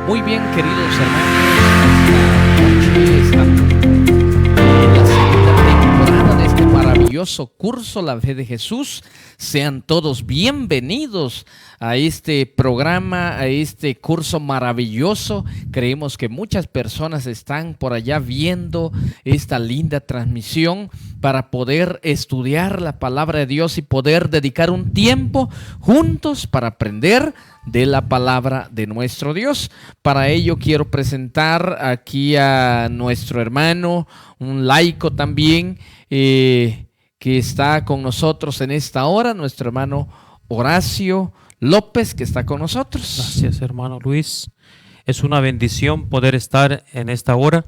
Muy bien, queridos hermanos, esta noche estamos en la segunda temporada de este maravilloso curso, La Fe de Jesús. Sean todos bienvenidos a este programa, a este curso maravilloso. Creemos que muchas personas están por allá viendo esta linda transmisión para poder estudiar la palabra de Dios y poder dedicar un tiempo juntos para aprender de la palabra de nuestro Dios. Para ello quiero presentar aquí a nuestro hermano, un laico también, que está con nosotros en esta hora, nuestro hermano Horacio López, que está con nosotros. Gracias, hermano Luis. Es una bendición poder estar en esta hora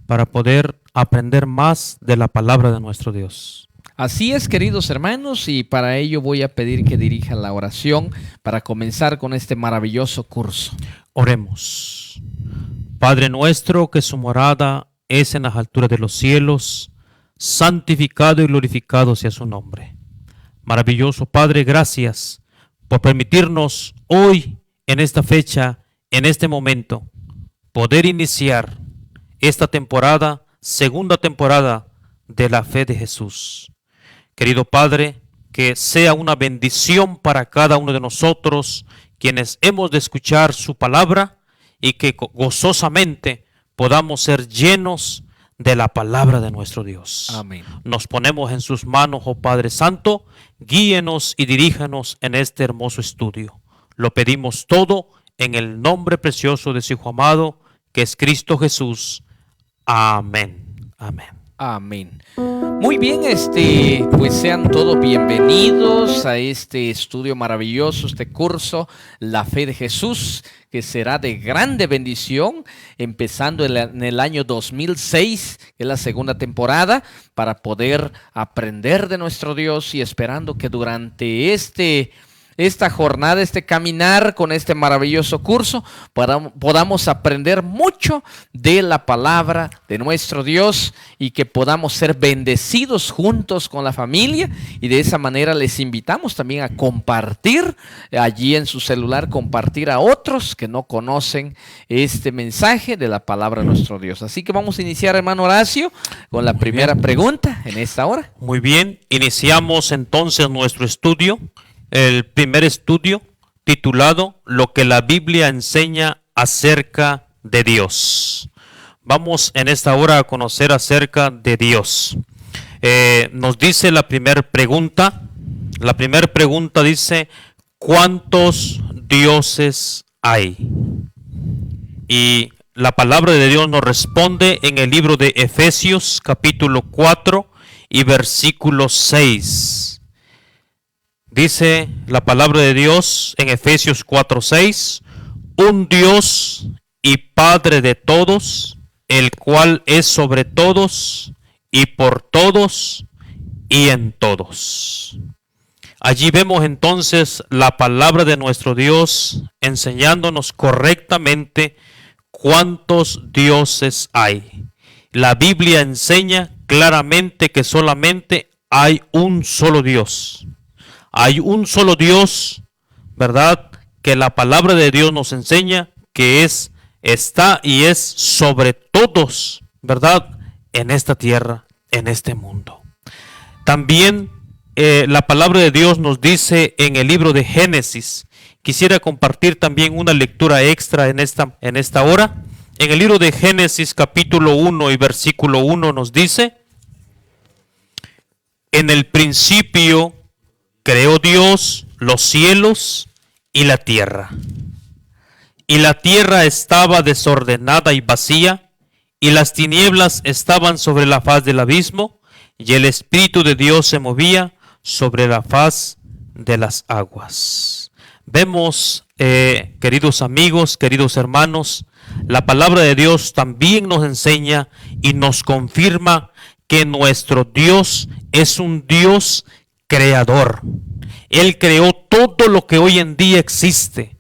para poder aprender más de la palabra de nuestro Dios. Así es, queridos hermanos, y para ello voy a pedir que dirijan la oración para comenzar con este maravilloso curso. Oremos. Padre nuestro, que su morada es en las alturas de los cielos, santificado y glorificado sea su nombre. Maravilloso Padre, gracias por permitirnos hoy, en esta fecha, en este momento, poder iniciar esta temporada, segunda temporada de la Fe de Jesús. Querido Padre, que sea una bendición para cada uno de nosotros, quienes hemos de escuchar su palabra, y que gozosamente podamos ser llenos de la palabra de nuestro Dios. Amén. Nos ponemos en sus manos, oh Padre Santo, guíenos y diríjanos en este hermoso estudio. Lo pedimos todo en el nombre precioso de su Hijo amado, que es Cristo Jesús. Amén. Amén. Amén. Muy bien, pues sean todos bienvenidos a este estudio maravilloso, este curso, La Fe de Jesús, que será de grande bendición, empezando en el año 2006, que es la segunda temporada, para poder aprender de nuestro Dios y esperando que durante esta jornada, este caminar con este maravilloso curso, podamos aprender mucho de la palabra de nuestro Dios y que podamos ser bendecidos juntos con la familia, y de esa manera les invitamos también a compartir allí en su celular, compartir a otros que no conocen este mensaje de la palabra de nuestro Dios. Así que vamos a iniciar, hermano Horacio, con la primera pregunta en esta hora. Muy bien, iniciamos entonces nuestro estudio. El primer estudio titulado Lo que la Biblia enseña acerca de Dios. Vamos en esta hora a conocer acerca de Dios. Nos dice la primera pregunta. La primera pregunta dice: ¿cuántos dioses hay? Y la palabra de Dios nos responde en el libro de Efesios capítulo 4 y versículo 6. Dice la palabra de Dios en Efesios 4:6: un Dios y Padre de todos, el cual es sobre todos y por todos y en todos. Allí vemos entonces la palabra de nuestro Dios enseñándonos correctamente cuántos dioses hay. La Biblia enseña claramente que solamente hay un solo Dios. Hay un solo Dios, ¿verdad? Que la palabra de Dios nos enseña que está y es sobre todos, ¿verdad? En esta tierra, en este mundo. También la palabra de Dios nos dice en el libro de Génesis. Quisiera compartir también una lectura extra en esta hora. En el libro de Génesis capítulo 1 y versículo 1 nos dice: en el principio creó Dios los cielos y la tierra. Y la tierra estaba desordenada y vacía, y las tinieblas estaban sobre la faz del abismo, y el Espíritu de Dios se movía sobre la faz de las aguas. Vemos, queridos amigos, queridos hermanos, la palabra de Dios también nos enseña y nos confirma que nuestro Dios es un Dios creador. Él creó todo lo que hoy en día existe: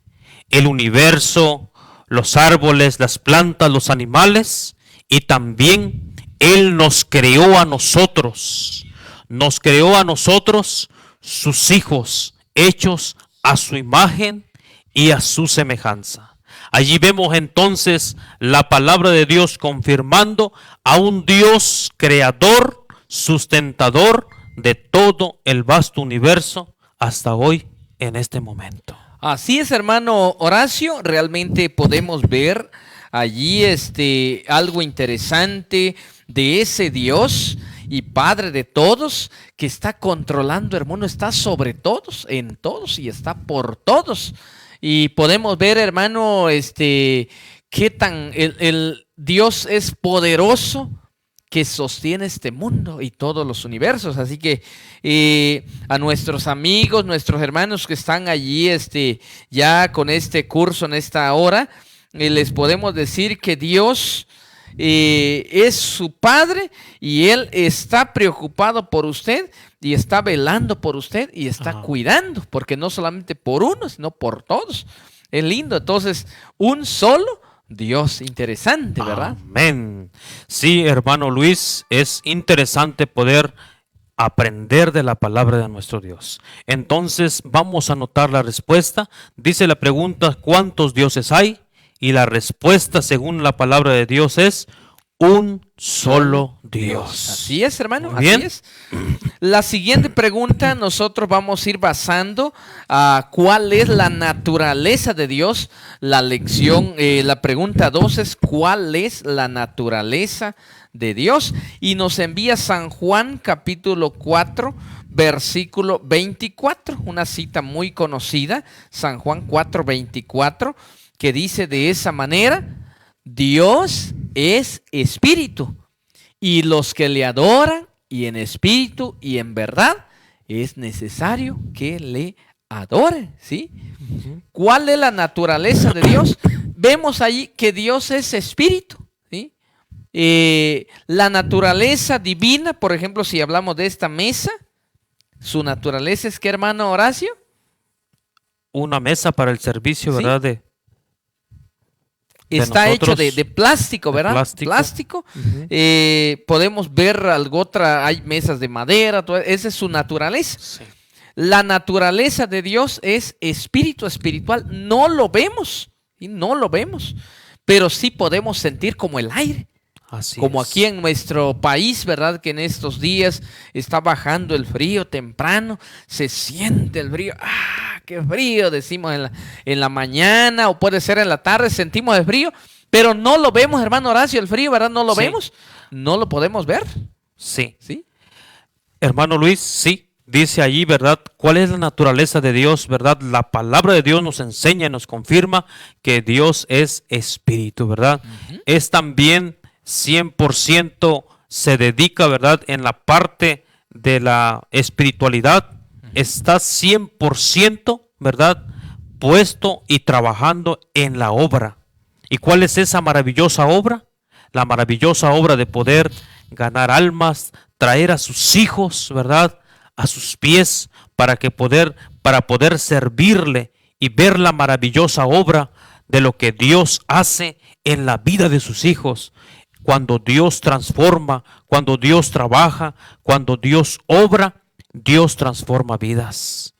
el universo, los árboles, las plantas, los animales, y también Él nos creó a nosotros. Nos creó a nosotros, sus hijos, hechos a su imagen y a su semejanza. Allí vemos entonces la palabra de Dios confirmando a un Dios creador, sustentador de todo el vasto universo hasta hoy en este momento. Así es, hermano Horacio, realmente podemos ver allí algo interesante de ese Dios y Padre de todos que está controlando, hermano, está sobre todos, en todos y está por todos. Y podemos ver, hermano, qué tan el Dios es poderoso que sostiene este mundo y todos los universos. Así que a nuestros amigos, nuestros hermanos que están allí ya con este curso en esta hora, les podemos decir que Dios es su Padre y Él está preocupado por usted y está velando por usted y está cuidando, porque no solamente por uno, sino por todos. Es lindo. Entonces, un solo Dios, interesante, ¿verdad? Amén. Sí, hermano Luis, es interesante poder aprender de la palabra de nuestro Dios. Entonces, vamos a anotar la respuesta. Dice la pregunta, ¿cuántos dioses hay? Y la respuesta, según la palabra de Dios, es un solo Dios. Así es, hermano, Muy bien. Así es. La siguiente pregunta nosotros vamos a ir basando a cuál es la naturaleza de Dios. La lección, la pregunta 2 es ¿cuál es la naturaleza de Dios? Y nos envía San Juan capítulo 4, versículo 24, una cita muy conocida, San Juan 4, 24, que dice de esa manera: Dios es espíritu, y los que le adoran, y en espíritu y en verdad, es necesario que le adoren, ¿sí? ¿Cuál es la naturaleza de Dios? Vemos allí que Dios es espíritu, ¿sí? La naturaleza divina, por ejemplo, si hablamos de esta mesa, su naturaleza es ¿qué, hermano Horacio? Una mesa para el servicio, Sí. ¿verdad? Está hecho nosotros, de plástico, ¿verdad? plástico. Podemos ver algo otra, hay mesas de madera, esa es su naturaleza. Sí. La naturaleza de Dios es espíritu espiritual. No lo vemos, y no lo vemos, pero sí podemos sentir como el aire. Así Como es. aquí en nuestro país, ¿verdad? Que en estos días está bajando el frío temprano, se siente el frío. ¡Ah, qué frío! Decimos en la mañana o puede ser en la tarde, sentimos el frío, pero no lo vemos, hermano Horacio, el frío, ¿verdad? No lo Sí. vemos, no lo podemos ver, Sí. ¿sí? Hermano Luis, sí. Dice allí, ¿verdad? ¿Cuál es la naturaleza de Dios, verdad? La palabra de Dios nos enseña y nos confirma que Dios es espíritu, ¿verdad? Es también 100% se dedica, ¿verdad? En la parte de la espiritualidad, está 100%, ¿verdad? Puesto y trabajando en la obra. ¿Y cuál es esa maravillosa obra? La maravillosa obra de poder ganar almas, traer a sus hijos, ¿verdad? A sus pies para poder servirle y ver la maravillosa obra de lo que Dios hace en la vida de sus hijos. Cuando Dios transforma, cuando Dios trabaja, cuando Dios obra, Dios transforma vidas.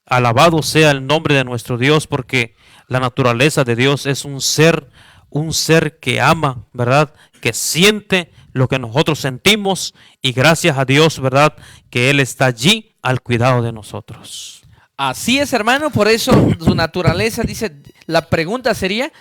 Alabado sea el nombre de nuestro Dios, porque la naturaleza de Dios es un ser que ama, ¿verdad? Que siente lo que nosotros sentimos, y gracias a Dios, ¿verdad? Que Él está allí al cuidado de nosotros. Así es, hermano, por eso su naturaleza dice, la pregunta sería,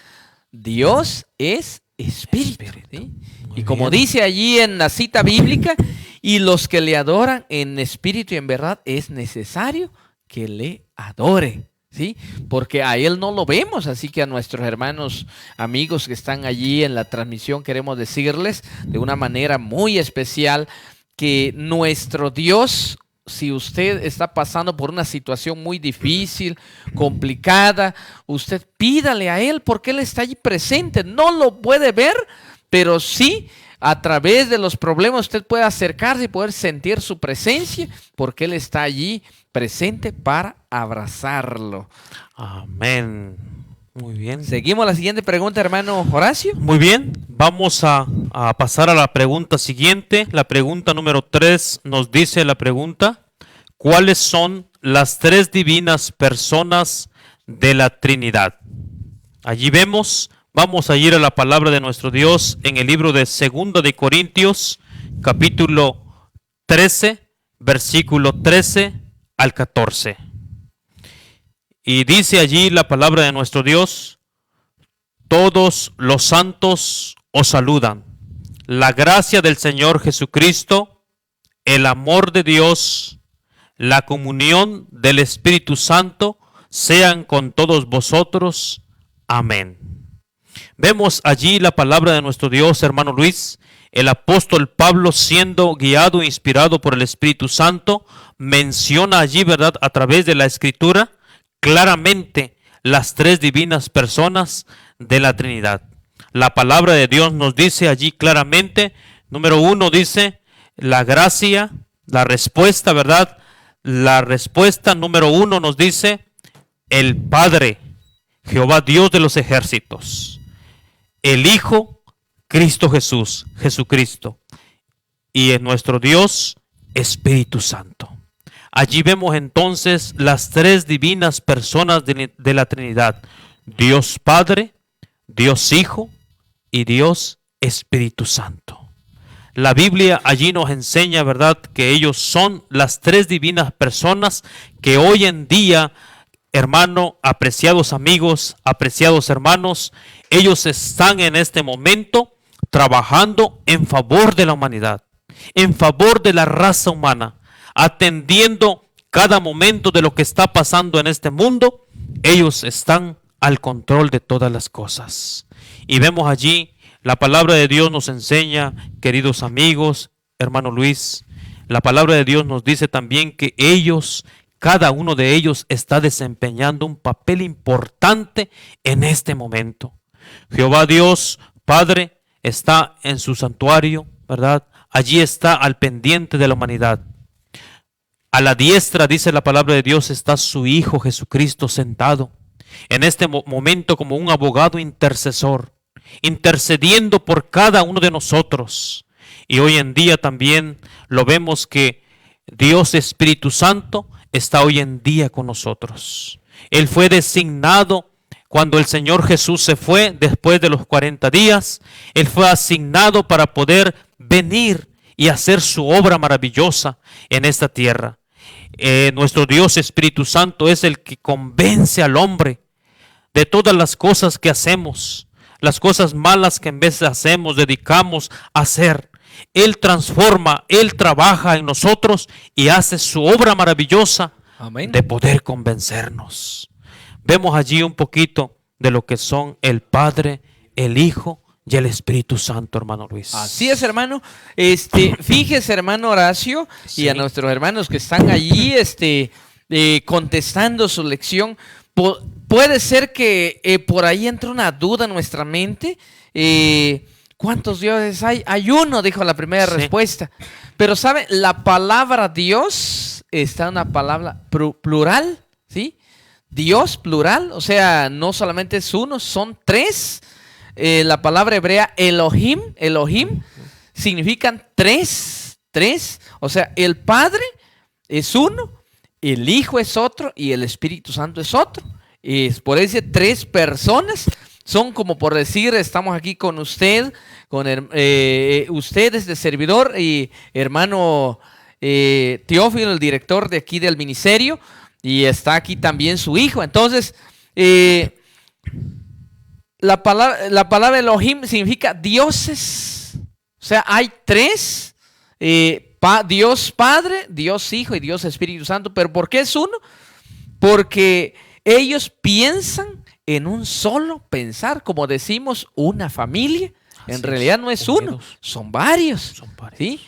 Dios es espíritu, ¿sí? Y como bien. dice allí en la cita bíblica, y los que le adoran en espíritu y en verdad, es necesario que le adoren, ¿sí? Porque a Él no lo vemos, así que a nuestros hermanos, amigos que están allí en la transmisión, queremos decirles de una manera muy especial que nuestro Dios, si usted está pasando por una situación muy difícil, complicada, usted pídale a Él porque Él está allí presente. No lo puede ver, pero sí a través de los problemas usted puede acercarse y poder sentir su presencia porque Él está allí presente para abrazarlo. Amén. Muy bien. Seguimos la siguiente pregunta, hermano Horacio. Muy bien, vamos a pasar a la pregunta siguiente. La pregunta número 3 nos dice la pregunta: ¿cuáles son las tres divinas personas de la Trinidad? Allí vemos, vamos a ir a la palabra de nuestro Dios en el libro de 2 Corintios, capítulo 13, versículo 13 al 14. Y dice allí la palabra de nuestro Dios: todos los santos os saludan. La gracia del Señor Jesucristo, el amor de Dios, la comunión del Espíritu Santo sean con todos vosotros. Amén. Vemos allí la palabra de nuestro Dios, hermano Luis. El apóstol Pablo, siendo guiado e inspirado por el Espíritu Santo, menciona allí, ¿verdad?, a través de la Escritura, claramente las tres divinas personas de la Trinidad. La palabra de Dios nos dice allí claramente, número 1 dice, la gracia, la respuesta, ¿verdad? La respuesta número 1 nos dice, el Padre, Jehová Dios de los ejércitos, el Hijo, Cristo Jesús, Jesucristo, y en nuestro Dios, Espíritu Santo. Allí vemos entonces las tres divinas personas de la Trinidad, Dios Padre, Dios Hijo y Dios Espíritu Santo. La Biblia allí nos enseña, ¿verdad?, que ellos son las tres divinas personas que hoy en día, hermano, apreciados amigos, apreciados hermanos, ellos están en este momento trabajando en favor de la humanidad, en favor de la raza humana, atendiendo cada momento de lo que está pasando en este mundo. Ellos están al control de todas las cosas. Y vemos allí, la palabra de Dios nos enseña, queridos amigos, hermano Luis, la palabra de Dios nos dice también que ellos, cada uno de ellos está desempeñando un papel importante en este momento. Jehová Dios, Padre, está en su santuario, ¿verdad? Allí está al pendiente de la humanidad. A la diestra, dice la palabra de Dios, está su Hijo Jesucristo sentado en este momento como un abogado intercesor, intercediendo por cada uno de nosotros. Y hoy en día también lo vemos que Dios Espíritu Santo está hoy en día con nosotros. Él fue designado cuando el Señor Jesús se fue después de los 40 días. Él fue asignado para poder venir y hacer su obra maravillosa en esta tierra. Nuestro Dios Espíritu Santo es el que convence al hombre de todas las cosas que hacemos, las cosas malas que en vez de hacemos, dedicamos a hacer. Él transforma, Él trabaja en nosotros y hace su obra maravillosa. Amén. De poder convencernos. Vemos allí un poquito de lo que son el Padre, el Hijo y el Espíritu Santo, hermano Luis. Así es, hermano. Fíjese, hermano Horacio, sí, y a nuestros hermanos que están allí contestando su lección. Puede ser que por ahí entre una duda en nuestra mente. ¿Cuántos dioses hay? Hay uno, dijo la primera respuesta. Pero ¿sabe? La palabra Dios está en una palabra plural, ¿sí? Dios plural, o sea, no solamente es uno, son tres. La palabra hebrea Elohim significan tres, o sea, el Padre es uno, el Hijo es otro y el Espíritu Santo es otro. Por eso tres personas, son como por decir, estamos aquí con usted, con ustedes de servidor y hermano Teófilo, el director de aquí del ministerio, y está aquí también su hijo. Entonces, la palabra Elohim significa dioses. O sea, hay tres, Dios Padre, Dios Hijo y Dios Espíritu Santo. ¿Pero por qué es uno? Porque ellos piensan en un solo pensar, como decimos, una familia. En realidad no es uno, son varios. ¿Sí?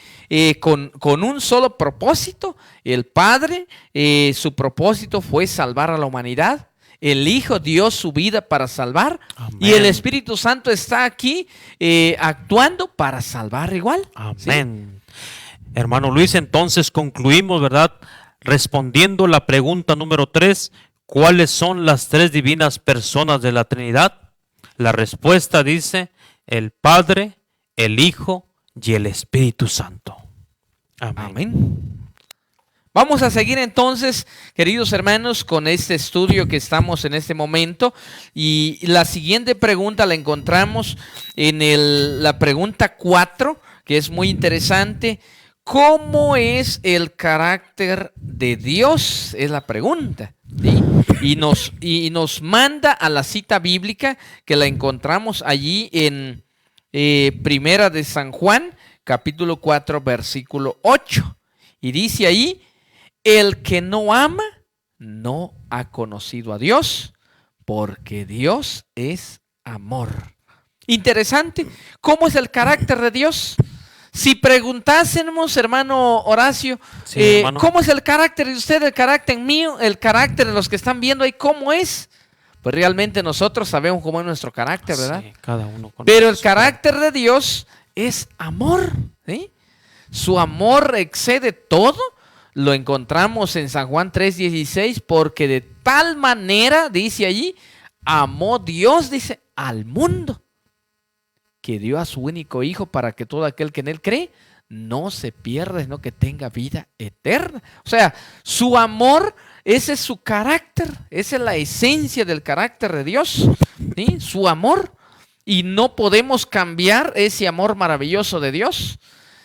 Con un solo propósito. El Padre, su propósito fue salvar a la humanidad. El Hijo dio su vida para salvar. Amén. Y el Espíritu Santo está aquí actuando para salvar igual. Amén. ¿Sí? Hermano Luis, entonces concluimos, ¿verdad? Respondiendo la pregunta número 3, ¿cuáles son las tres divinas personas de la Trinidad? La respuesta dice, el Padre, el Hijo y el Espíritu Santo. Amén. Amén. Vamos a seguir entonces, queridos hermanos, con este estudio que estamos en este momento. Y la siguiente pregunta la encontramos en la pregunta 4, que es muy interesante. ¿Cómo es el carácter de Dios? Es la pregunta, ¿sí? Y nos manda a la cita bíblica que la encontramos allí en Primera de San Juan, capítulo 4, versículo 8. Y dice ahí: el que no ama no ha conocido a Dios, porque Dios es amor. Interesante. ¿Cómo es el carácter de Dios? Si preguntásemos, hermano Horacio, Sí, hermano. ¿cómo es el carácter de usted, el carácter mío, el carácter de los que están viendo ahí, cómo es? Pues realmente nosotros sabemos cómo es nuestro carácter, ¿verdad? Sí, cada uno con Pero el su carácter de Dios es amor, ¿sí? Su amor excede todo. Lo encontramos en San Juan 3:16, porque de tal manera, dice allí, amó Dios, dice, al mundo, que dio a su único hijo para que todo aquel que en él cree no se pierda, sino que tenga vida eterna. O sea, su amor, ese es su carácter, esa es la esencia del carácter de Dios, ¿sí? Su amor. Y no podemos cambiar ese amor maravilloso de Dios.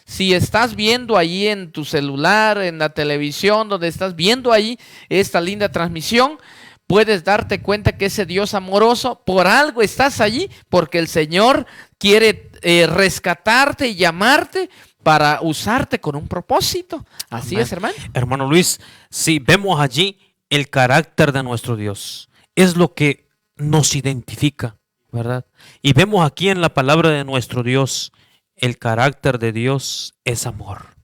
Si estás viendo ahí en tu celular, en la televisión, donde estás viendo ahí esta linda transmisión, puedes darte cuenta que ese Dios amoroso, por algo estás allí, porque el Señor quiere rescatarte y llamarte para usarte con un propósito. Así Amén. es, hermano. Hermano Luis, si vemos allí el carácter de nuestro Dios, es lo que nos identifica, ¿verdad? Y vemos aquí en la palabra de nuestro Dios, el carácter de Dios es amor.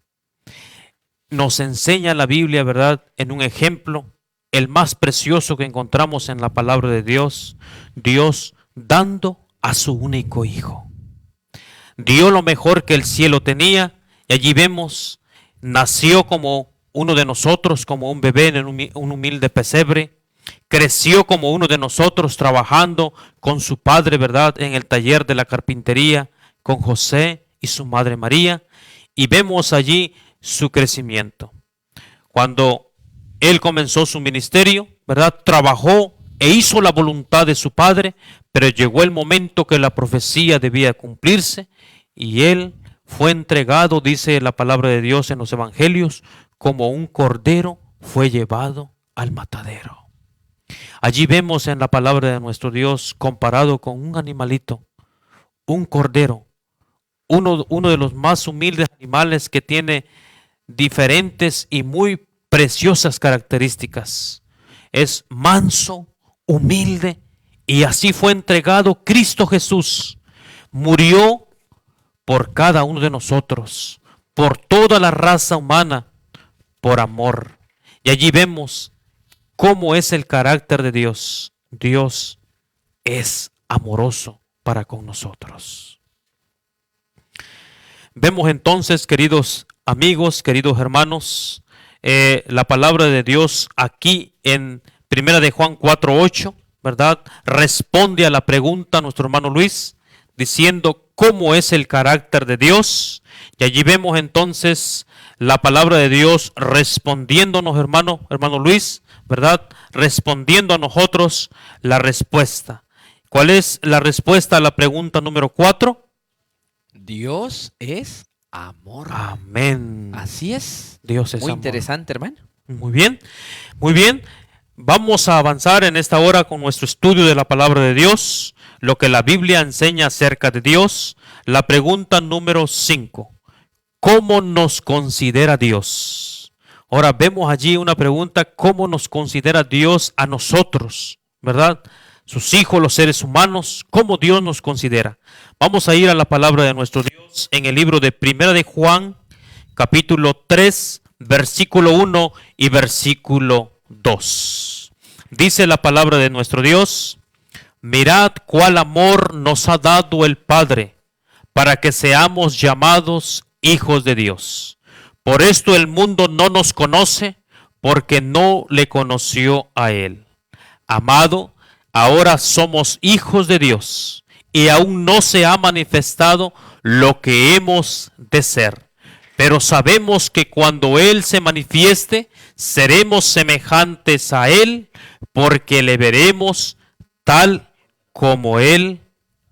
Nos enseña la Biblia, ¿verdad? En un ejemplo, el más precioso que encontramos en la palabra de Dios, Dios dando a su único hijo. Dio lo mejor que el cielo tenía, y allí vemos, nació como uno de nosotros, como un bebé en un humilde pesebre, creció como uno de nosotros trabajando con su padre, ¿verdad? En el taller de la carpintería, con José y su madre María, y vemos allí su crecimiento. Cuando él comenzó su ministerio, ¿verdad? Trabajó e hizo la voluntad de su padre, pero llegó el momento que la profecía debía cumplirse y él fue entregado, dice la palabra de Dios en los evangelios, como un cordero fue llevado al matadero. Allí vemos en la palabra de nuestro Dios comparado con un animalito, un cordero, uno de los más humildes animales que tiene diferentes y muy preciosas características. Es manso, humilde, y así fue entregado Cristo Jesús. Murió por cada uno de nosotros, por toda la raza humana, por amor. Y allí vemos cómo es el carácter de Dios. Dios es amoroso para con nosotros. Vemos entonces, queridos amigos, queridos hermanos, la palabra de Dios aquí en Primera de Juan 4:8, ¿verdad? Responde a la pregunta nuestro hermano Luis, diciendo cómo es el carácter de Dios. Y allí vemos entonces la palabra de Dios respondiéndonos, hermano Luis, ¿verdad? Respondiendo a nosotros la respuesta. ¿Cuál es la respuesta a la pregunta número 4? Dios es amor. Amén. Así es. Dios es muy amor. interesante, hermano. Muy bien, muy bien. Vamos a avanzar en esta hora con nuestro estudio de la palabra de Dios, lo que la Biblia enseña acerca de Dios. La pregunta número 5. ¿Cómo nos considera Dios? Ahora vemos allí una pregunta, ¿cómo nos considera Dios a nosotros? ¿Verdad? Sus hijos, los seres humanos, ¿cómo Dios nos considera? Vamos a ir a la palabra de nuestro Dios en el libro de Primera de Juan, capítulo 3, versículo 1 y versículo 2. Dice la palabra de nuestro Dios: mirad cuál amor nos ha dado el Padre, para que seamos llamados hijos de Dios. Por esto el mundo no nos conoce, porque no le conoció a Él. Amado, ahora somos hijos de Dios, y aún no se ha manifestado lo que hemos de ser. Pero sabemos que cuando Él se manifieste, seremos semejantes a Él, porque le veremos tal como Él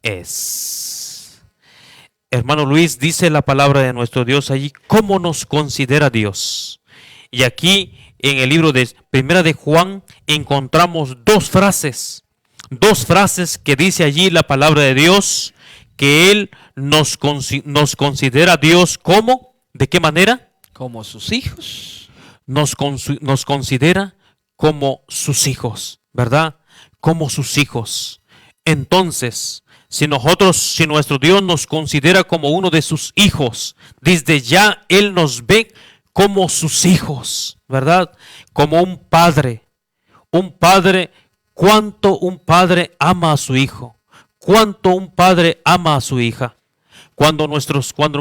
es. Hermano Luis, dice la palabra de nuestro Dios allí, ¿cómo nos considera Dios? Y aquí en el libro de Primera de Juan encontramos dos frases que dice allí la palabra de Dios, que Él nos considera Dios como, ¿de qué manera? Como sus hijos. Nos considera como sus hijos, ¿verdad? Como sus hijos. Entonces, si nuestro Dios nos considera como uno de sus hijos, desde ya Él nos ve como sus hijos, ¿verdad? Como un padre. ¿Cuánto un padre ama a su hijo? ¿Cuánto un padre ama a su hija? Cuando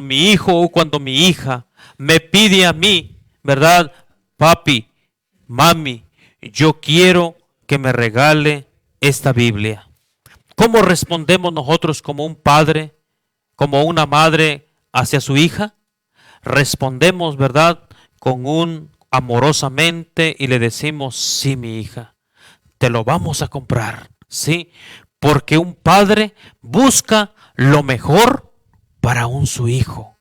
mi hijo o cuando mi hija me pide a mí, ¿verdad? Papi, mami, yo quiero que me regale esta Biblia. ¿Cómo respondemos nosotros como un padre, como una madre hacia su hija? Respondemos, ¿verdad? Amorosamente y le decimos, sí, mi hija, te lo vamos a comprar, ¿sí? Porque un padre busca lo mejor para su hijo,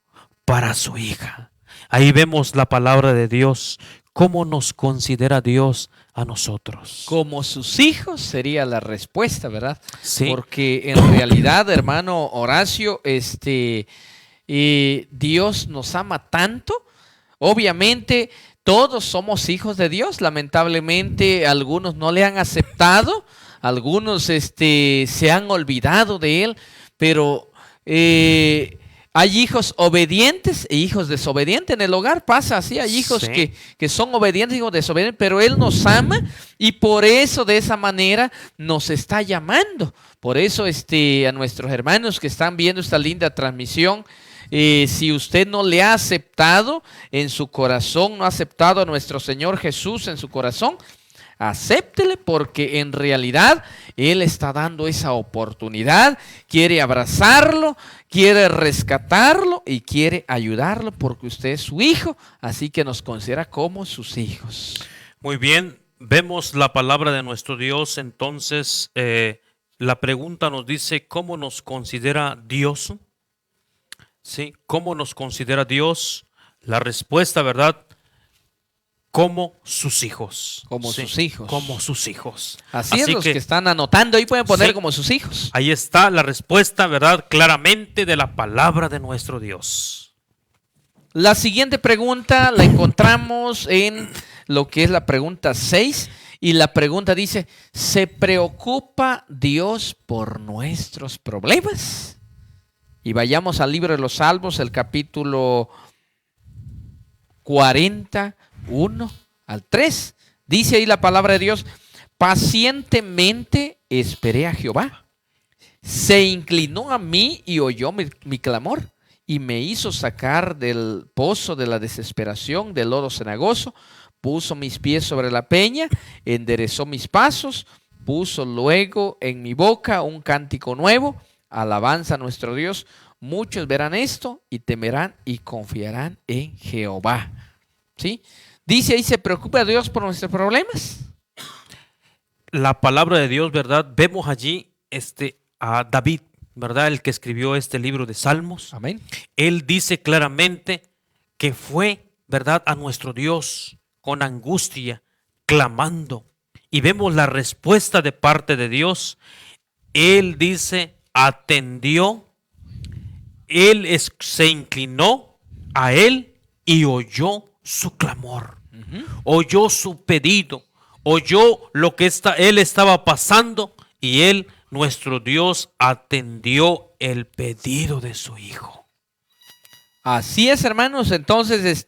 para su hija. Ahí vemos la palabra de Dios, cómo nos considera Dios a nosotros. Como sus hijos sería la respuesta, ¿verdad? Sí. Porque en realidad, hermano Horacio, Dios nos ama tanto. Obviamente, todos somos hijos de Dios. Lamentablemente, algunos no le han aceptado, algunos se han olvidado de Él, pero hay hijos obedientes e hijos desobedientes. En el hogar pasa así, hay hijos que son obedientes, hijos desobedientes, pero Él nos ama y por eso de esa manera nos está llamando. Por eso a nuestros hermanos que están viendo esta linda transmisión, si usted no le ha aceptado en su corazón, no ha aceptado a nuestro Señor Jesús en su corazón, acéptele, porque en realidad Él está dando esa oportunidad, quiere abrazarlo, quiere rescatarlo y quiere ayudarlo porque usted es su hijo, así que nos considera como sus hijos. Muy bien, vemos la palabra de nuestro Dios. Entonces la pregunta nos dice, ¿cómo nos considera Dios? ¿Sí? ¿Cómo nos considera Dios? La respuesta, ¿verdad? Como sus hijos. Como sus hijos. Como sus hijos. Así es, los que están anotando ahí pueden poner como sus hijos. Ahí está la respuesta, ¿verdad? Claramente de la palabra de nuestro Dios. La siguiente pregunta la encontramos en lo que es la pregunta 6. Y la pregunta dice, ¿se preocupa Dios por nuestros problemas? Y vayamos al libro de los Salmos, el capítulo 41 al 3. Dice ahí la palabra de Dios, pacientemente esperé a Jehová. Se inclinó a mí y oyó mi clamor y me hizo sacar del pozo de la desesperación, del lodo cenagoso. Puso mis pies sobre la peña, enderezó mis pasos, puso luego en mi boca un cántico nuevo, alabanza a nuestro Dios. Muchos verán esto y temerán y confiarán en Jehová. ¿Sí? Dice ahí, ¿se preocupa Dios por nuestros problemas? La palabra de Dios, ¿verdad? Vemos allí a David, ¿verdad? El que escribió este libro de Salmos. Amén. Él dice claramente que fue, ¿verdad?, a nuestro Dios con angustia, clamando. Y vemos la respuesta de parte de Dios. Él dice, atendió, se inclinó a él y oyó su clamor. Oyó su pedido, oyó lo que él estaba pasando y él, nuestro Dios, atendió el pedido de su hijo. Así es, hermanos. Entonces,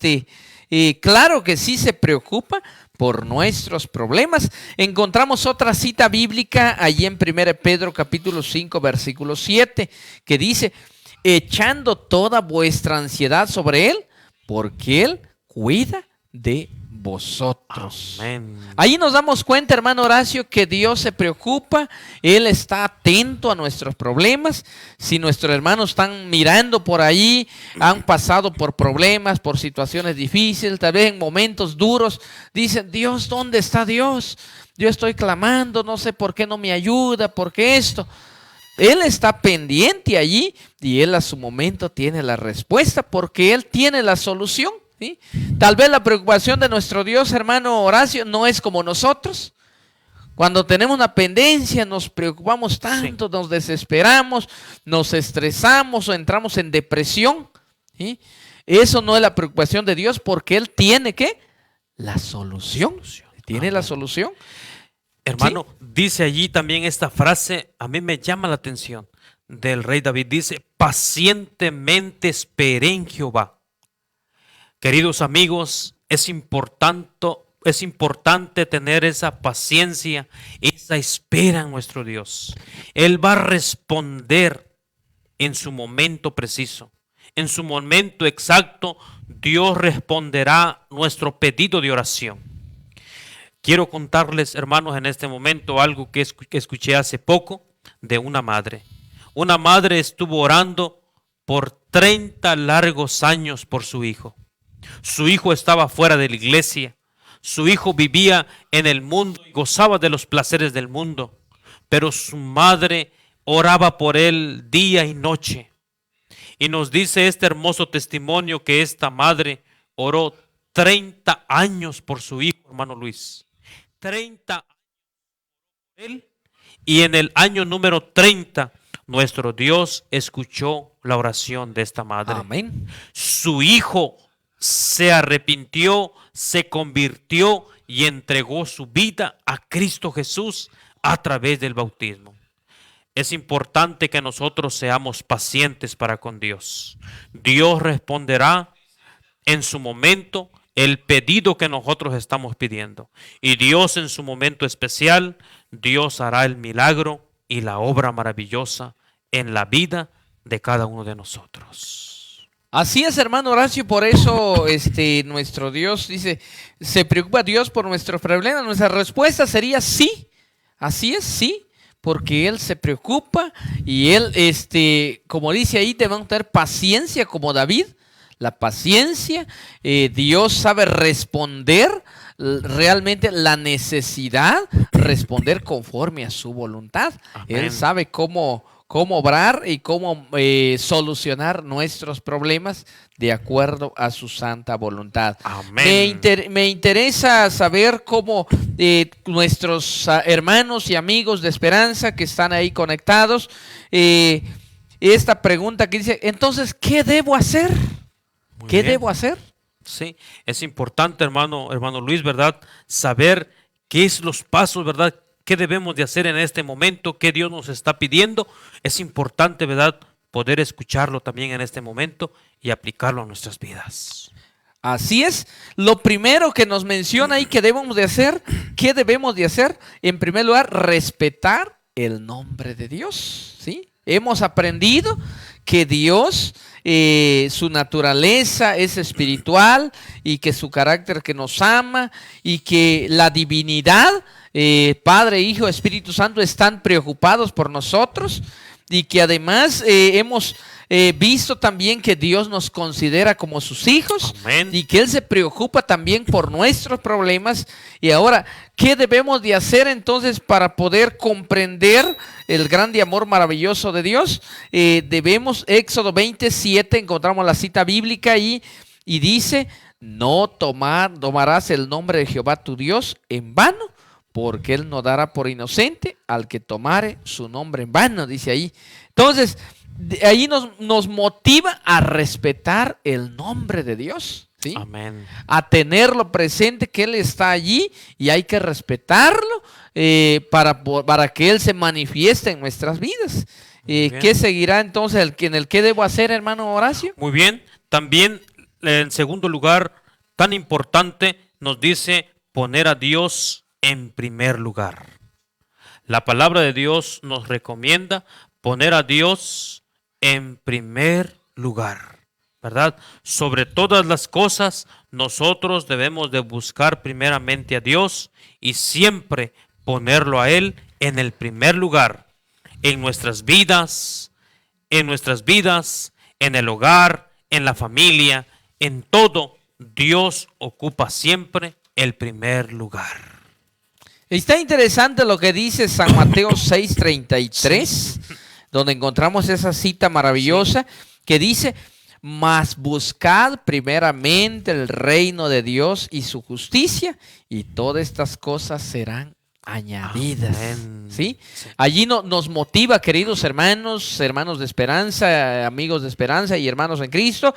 claro que sí se preocupa por nuestros problemas. Encontramos otra cita bíblica allí en 1 Pedro capítulo 5 versículo 7 que dice, echando toda vuestra ansiedad sobre Él, porque Él cuida de vosotros. Amén. Ahí nos damos cuenta, hermano Horacio, que Dios se preocupa, Él está atento a nuestros problemas. Si nuestros hermanos están mirando por ahí, han pasado por problemas, por situaciones difíciles, tal vez en momentos duros, dicen: Dios, ¿dónde está Dios? Yo estoy clamando, no sé por qué no me ayuda, por qué esto. Él está pendiente allí y Él a su momento tiene la respuesta, porque Él tiene la solución. ¿Sí? Tal vez la preocupación de nuestro Dios, hermano Horacio, no es como nosotros. Cuando tenemos una pendencia nos preocupamos tanto, nos desesperamos, nos estresamos o entramos en depresión. ¿Sí? Eso no es la preocupación de Dios, porque Él tiene ¿qué? La solución. Tiene la solución. Hermano, ¿Sí? dice allí también esta frase, a mí me llama la atención, del rey David. Dice: pacientemente esperé en Jehová. Queridos amigos, es importante tener esa paciencia, esa espera en nuestro Dios. Él va a responder en su momento preciso, en su momento exacto. Dios responderá nuestro pedido de oración. Quiero contarles, hermanos, en este momento algo que escuché hace poco de una madre. Una madre estuvo orando por 30 largos años por su hijo. Su hijo estaba fuera de la iglesia. Su hijo vivía en el mundo y gozaba de los placeres del mundo. Pero su madre oraba por él día y noche. Y nos dice este hermoso testimonio que esta madre oró 30 años por su hijo, hermano Luis. 30 años por él. Y en el año número 30, nuestro Dios escuchó la oración de esta madre. Amén. Su hijo se arrepintió, se convirtió y entregó su vida a Cristo Jesús a través del bautismo. Es importante que nosotros seamos pacientes para con Dios. Dios responderá en su momento el pedido que nosotros estamos pidiendo. Y Dios en su momento especial, Dios hará el milagro y la obra maravillosa en la vida de cada uno de nosotros. Así es, hermano Horacio, por eso nuestro Dios dice, ¿se preocupa Dios por nuestros problemas? Nuestra respuesta sería sí, así es, sí, porque Él se preocupa y Él, como dice ahí, debemos tener paciencia como David, la paciencia. Dios sabe responder realmente la necesidad, responder conforme a su voluntad. Amén. Él sabe cómo obrar y cómo solucionar nuestros problemas de acuerdo a su santa voluntad. Amén. Me interesa saber cómo nuestros hermanos y amigos de Esperanza que están ahí conectados, esta pregunta que dice: entonces, ¿qué debo hacer? Muy ¿Qué bien. debo hacer? Sí, es importante, hermano Luis, ¿verdad? Saber qué es los pasos, ¿verdad? ¿Qué debemos de hacer en este momento? ¿Qué Dios nos está pidiendo? Es importante, ¿verdad?, poder escucharlo también en este momento y aplicarlo a nuestras vidas. Así es. Lo primero que nos menciona ahí que debemos de hacer, ¿qué debemos de hacer? En primer lugar, respetar el nombre de Dios, ¿sí? Hemos aprendido que Dios, su naturaleza es espiritual y que su carácter que nos ama y que la divinidad, Padre, Hijo, Espíritu Santo están preocupados por nosotros y que además hemos visto también que Dios nos considera como sus hijos. Amén. Y que Él se preocupa también por nuestros problemas. Y ahora, ¿qué debemos de hacer entonces para poder comprender el grande amor maravilloso de Dios? Éxodo 27, encontramos la cita bíblica ahí y dice: no tomarás el nombre de Jehová tu Dios en vano, porque Él no dará por inocente al que tomare su nombre en vano, dice ahí. Entonces, ahí nos motiva a respetar el nombre de Dios, ¿sí? Amén. A tenerlo presente, que Él está allí y hay que respetarlo para que Él se manifieste en nuestras vidas. ¿Qué seguirá entonces en el que debo hacer, hermano Horacio? Muy bien. También, en segundo lugar, tan importante, nos dice poner a Dios en primer lugar. La palabra de Dios nos recomienda poner a Dios en primer lugar, ¿verdad? Sobre todas las cosas nosotros debemos de buscar primeramente a Dios y siempre ponerlo a Él en el primer lugar, en nuestras vidas, en el hogar, en la familia, en todo. Dios ocupa siempre el primer lugar. Está interesante lo que dice San Mateo 6:33, donde encontramos esa cita maravillosa que dice: mas buscad primeramente el reino de Dios y su justicia, y todas estas cosas serán añadidas. ¿Sí? Allí nos motiva, queridos hermanos, hermanos de esperanza, amigos de esperanza y hermanos en Cristo,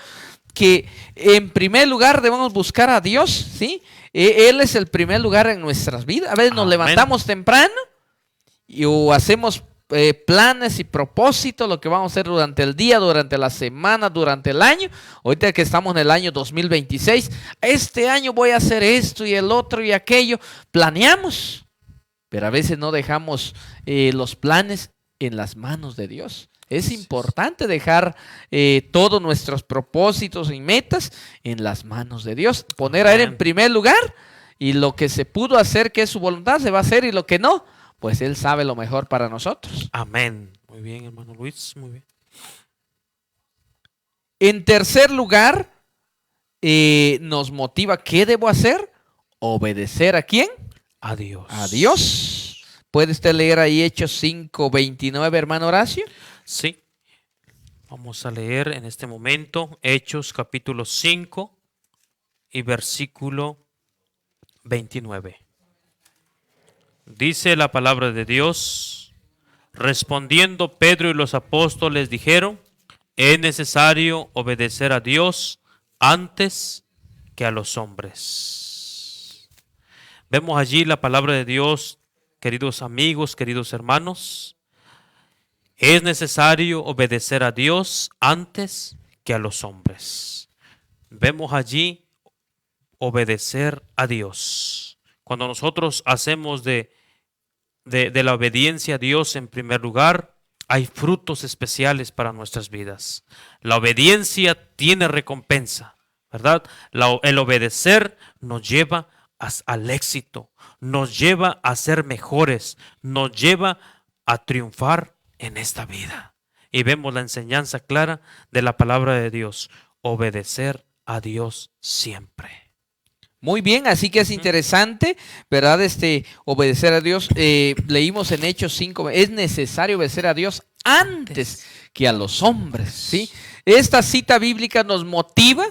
que en primer lugar debemos buscar a Dios, ¿sí? Él es el primer lugar en nuestras vidas. A veces nos levantamos temprano o hacemos planes y propósitos, lo que vamos a hacer durante el día, durante la semana, durante el año. Ahorita que estamos en el año 2026, este año voy a hacer esto y el otro y aquello. Planeamos, pero a veces no dejamos los planes en las manos de Dios. Es importante dejar todos nuestros propósitos y metas en las manos de Dios. Poner a Él en primer lugar, y lo que se pudo hacer, que es su voluntad, se va a hacer, y lo que no, pues Él sabe lo mejor para nosotros. Amén. Muy bien, hermano Luis, muy bien. En tercer lugar, nos motiva, ¿qué debo hacer? Obedecer ¿a quién? A Dios. A Dios. ¿Puede usted leer ahí Hechos 5:29, hermano Horacio? Sí. Vamos a leer en este momento Hechos capítulo 5 y versículo 29. Dice la palabra de Dios: respondiendo Pedro y los apóstoles dijeron: es necesario obedecer a Dios antes que a los hombres. Vemos allí la palabra de Dios, queridos amigos, queridos hermanos. Es necesario obedecer a Dios antes que a los hombres. Vemos allí obedecer a Dios. Cuando nosotros hacemos de la obediencia a Dios en primer lugar, hay frutos especiales para nuestras vidas. La obediencia tiene recompensa, ¿verdad? El obedecer nos lleva al éxito, nos lleva a ser mejores, nos lleva a triunfar en esta vida. Y vemos la enseñanza clara de la palabra de Dios: obedecer a Dios siempre. Muy bien, así que es interesante, ¿verdad? Obedecer a Dios. Leímos en Hechos 5, es necesario obedecer a Dios antes que a los hombres, ¿sí? Esta cita bíblica nos motiva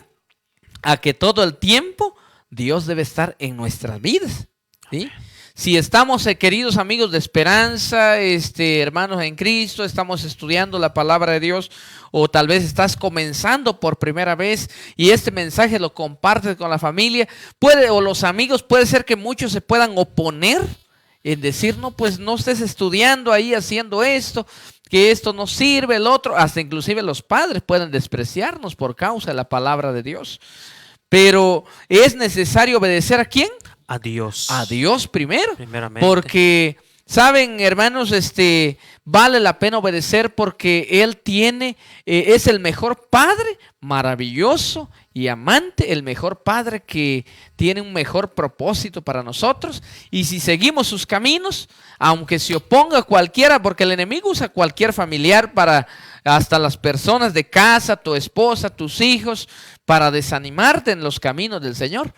a que todo el tiempo Dios debe estar en nuestras vidas, ¿sí? Si estamos, queridos amigos de esperanza, hermanos en Cristo, estamos estudiando la palabra de Dios, o tal vez estás comenzando por primera vez y este mensaje lo compartes con la familia, o los amigos, puede ser que muchos se puedan oponer en decir: no, pues no estés estudiando ahí haciendo esto, que esto no sirve, el otro. Hasta inclusive los padres pueden despreciarnos por causa de la palabra de Dios. Pero es necesario obedecer ¿a quién? A Dios. A Dios primero. Primeramente. Porque, ¿saben, hermanos? Vale la pena obedecer porque Él es el mejor Padre, maravilloso y amante, el mejor Padre que tiene un mejor propósito para nosotros. Y si seguimos sus caminos, aunque se oponga cualquiera, porque el enemigo usa cualquier familiar hasta las personas de casa, tu esposa, tus hijos, para desanimarte en los caminos del Señor.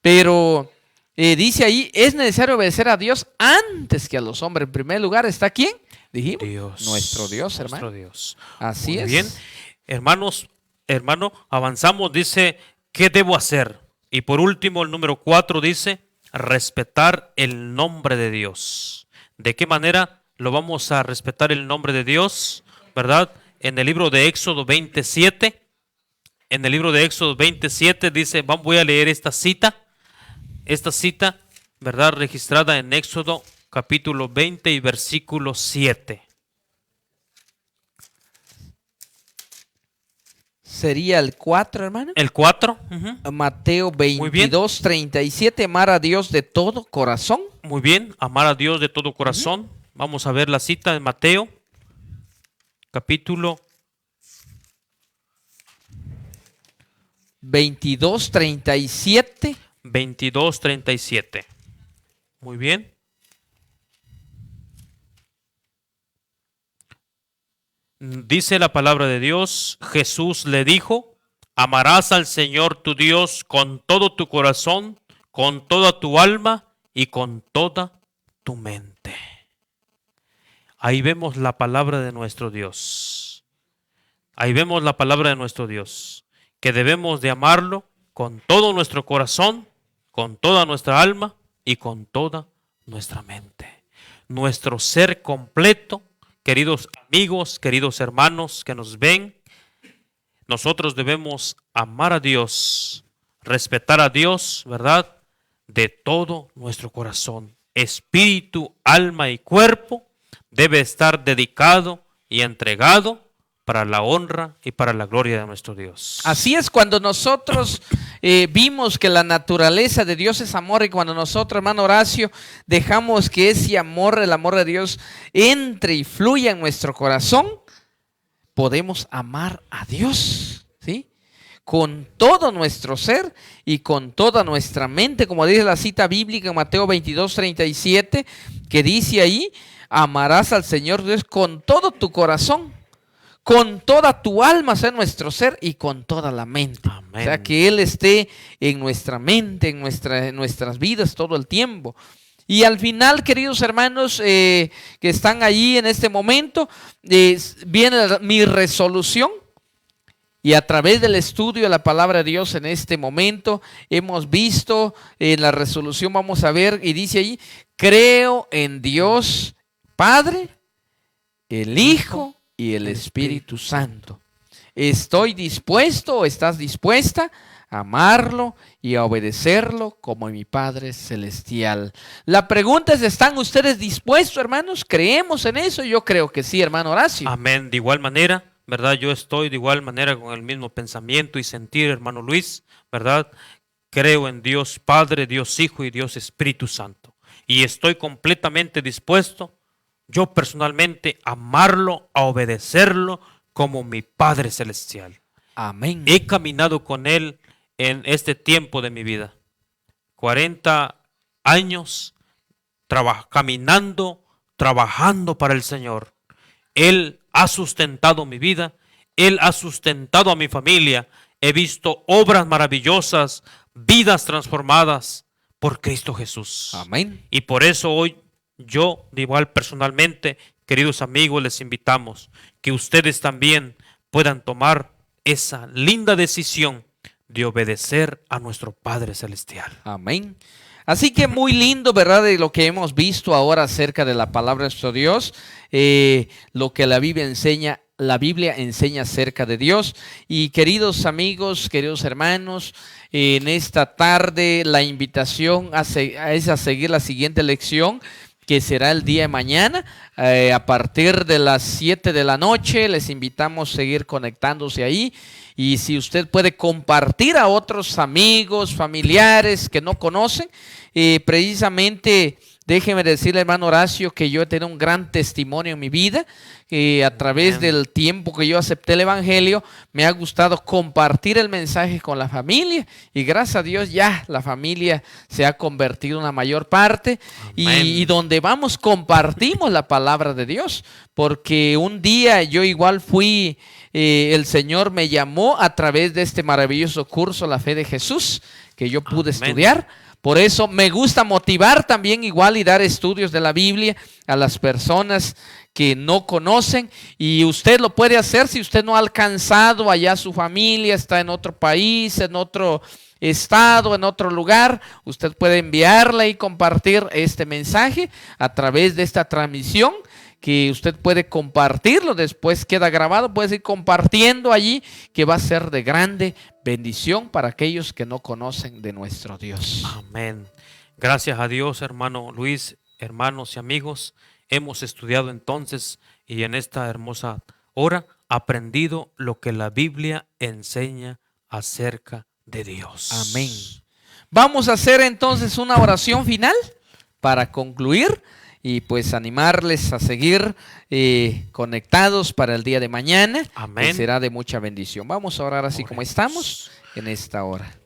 Pero dice ahí, es necesario obedecer a Dios antes que a los hombres. En primer lugar, ¿está quién? Dijimos, Dios, nuestro Dios, hermano. Nuestro Dios. Así Muy es. bien, hermano, avanzamos, dice, ¿qué debo hacer? Y por último, el número 4 dice, respetar el nombre de Dios. ¿De qué manera lo vamos a respetar el nombre de Dios? ¿Verdad? En el libro de Éxodo 27, dice, voy a leer esta cita, ¿verdad? Registrada en Éxodo capítulo 20 y versículo 7. Sería el 4, hermano. El 4. Mateo 22, 37, amar a Dios de todo corazón. Muy bien, amar a Dios de todo corazón. Vamos a ver la cita de Mateo, capítulo 22:37. 22:37. Muy bien. Dice la palabra de Dios, Jesús le dijo, amarás al Señor tu Dios con todo tu corazón, con toda tu alma y con toda tu mente. Ahí vemos la palabra de nuestro Dios. Ahí vemos la palabra de nuestro Dios, que debemos de amarlo con todo nuestro corazón, con toda nuestra alma y con toda nuestra mente. Nuestro ser completo, queridos amigos, queridos hermanos que nos ven, nosotros debemos amar a Dios, respetar a Dios, ¿verdad? De todo nuestro corazón, espíritu, alma y cuerpo debe estar dedicado y entregado para la honra y para la gloria de nuestro Dios. Así es, cuando nosotros vimos que la naturaleza de Dios es amor, y cuando nosotros, hermano Horacio, dejamos que ese amor, el amor de Dios, entre y fluya en nuestro corazón, podemos amar a Dios, ¿sí? Con todo nuestro ser y con toda nuestra mente, como dice la cita bíblica en Mateo 22:37, que dice ahí, amarás al Señor Dios con todo tu corazón, con toda tu alma, o sea, nuestro ser, y con toda la mente. Amén. O sea, que Él esté en nuestra mente, en nuestras vidas todo el tiempo. Y al final, queridos hermanos que están allí en este momento, viene mi resolución. Y a través del estudio de la palabra de Dios en este momento, hemos visto en la resolución, vamos a ver, y dice ahí, creo en Dios Padre, el Hijo y el Espíritu Santo. Estoy dispuesto o estás dispuesta a amarlo y a obedecerlo como mi Padre Celestial. La pregunta es, ¿están ustedes dispuestos, hermanos? ¿Creemos en eso? Yo creo que sí, hermano Horacio. Amén. De igual manera, ¿verdad? Yo estoy de igual manera con el mismo pensamiento y sentir, hermano Luis, ¿verdad? Creo en Dios Padre, Dios Hijo y Dios Espíritu Santo. Y estoy completamente dispuesto, yo personalmente, a amarlo, a obedecerlo como mi Padre Celestial. Amén. He caminado con Él en este tiempo de mi vida. 40 años caminando, trabajando para el Señor. Él ha sustentado mi vida, Él ha sustentado a mi familia. He visto obras maravillosas, vidas transformadas por Cristo Jesús. Amén. Y por eso hoy yo, de igual personalmente, queridos amigos, les invitamos que ustedes también puedan tomar esa linda decisión de obedecer a nuestro Padre Celestial. Amén. Así que muy lindo, ¿verdad? De lo que hemos visto ahora acerca de la palabra de nuestro Dios, lo que la Biblia enseña acerca de Dios. Y queridos amigos, queridos hermanos, en esta tarde la invitación es a seguir la siguiente lección, que será el día de mañana, a partir de las 7 de la noche. Les invitamos a seguir conectándose ahí. Y si usted puede compartir a otros amigos, familiares que no conocen, precisamente déjeme decirle, hermano Horacio, que yo he tenido un gran testimonio en mi vida. A través del tiempo que yo acepté el Evangelio, me ha gustado compartir el mensaje con la familia, y gracias a Dios ya la familia se ha convertido en la mayor parte, y donde vamos compartimos la palabra de Dios, porque un día yo igual fui, el Señor me llamó a través de este maravilloso curso, La Fe de Jesús, que yo pude estudiar. Por eso me gusta motivar también igual y dar estudios de la Biblia a las personas que no conocen, y usted lo puede hacer si usted no ha alcanzado allá su familia, está en otro país, en otro estado, en otro lugar. Usted puede enviarle y compartir este mensaje a través de esta transmisión, que usted puede compartirlo, después queda grabado, puede ir compartiendo allí, que va a ser de grande bendición para aquellos que no conocen de nuestro Dios. Amén. Gracias a Dios, hermano Luis, hermanos y amigos. Hemos estudiado entonces y en esta hermosa hora aprendido lo que la Biblia enseña acerca de Dios. Amén. Vamos a hacer entonces una oración final para concluir y pues animarles a seguir conectados para el día de mañana. Amén. Que será de mucha bendición. Vamos a orar así como estamos. en esta hora.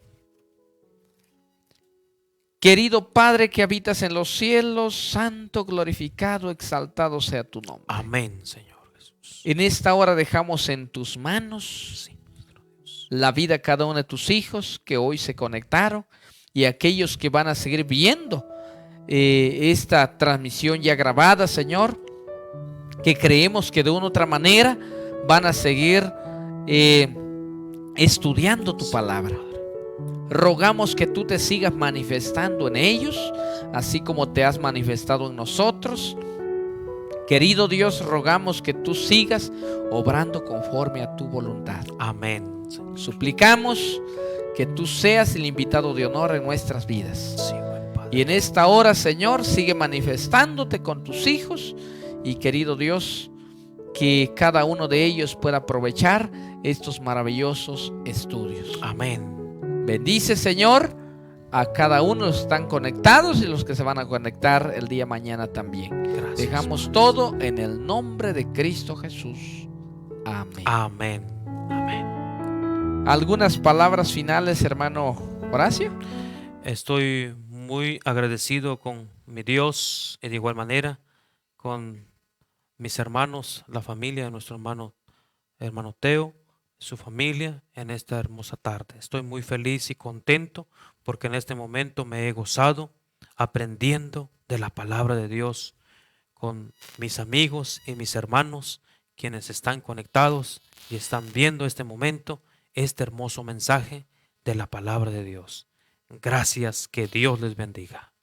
Querido Padre que habitas en los cielos, santo, glorificado, exaltado sea tu nombre. Amén, Señor Jesús. En esta hora dejamos en tus manos la vida de cada uno de tus hijos que hoy se conectaron y aquellos que van a seguir viendo esta transmisión ya grabada, Señor, que creemos que de una u otra manera van a seguir estudiando tu palabra. Rogamos que tú te sigas manifestando en ellos, así como te has manifestado en nosotros. Querido Dios, rogamos que tú sigas obrando conforme a tu voluntad. Amén. Suplicamos que tú seas el invitado de honor en nuestras vidas. Sí, buen Padre. Y en esta hora, Señor, sigue manifestándote con tus hijos. Y querido Dios, que cada uno de ellos pueda aprovechar estos maravillosos estudios. Amén. Bendice, Señor, a cada uno de los que están conectados y los que se van a conectar el día mañana también. Gracias. Dejamos todo en el nombre de Cristo Jesús. Amén. Amén. Amén. ¿Algunas palabras finales, hermano Horacio? Estoy muy agradecido con mi Dios y de igual manera con mis hermanos, la familia de nuestro hermano Teo, su familia en esta hermosa tarde. Estoy muy feliz y contento porque en este momento me he gozado aprendiendo de la palabra de Dios con mis amigos y mis hermanos quienes están conectados y están viendo este momento, este hermoso mensaje de la palabra de Dios. Gracias, que Dios les bendiga.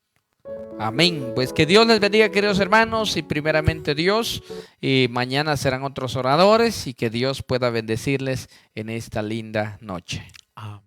Amén. Pues que Dios les bendiga, queridos hermanos, y primeramente Dios, y mañana serán otros oradores y que Dios pueda bendecirles en esta linda noche. Amén.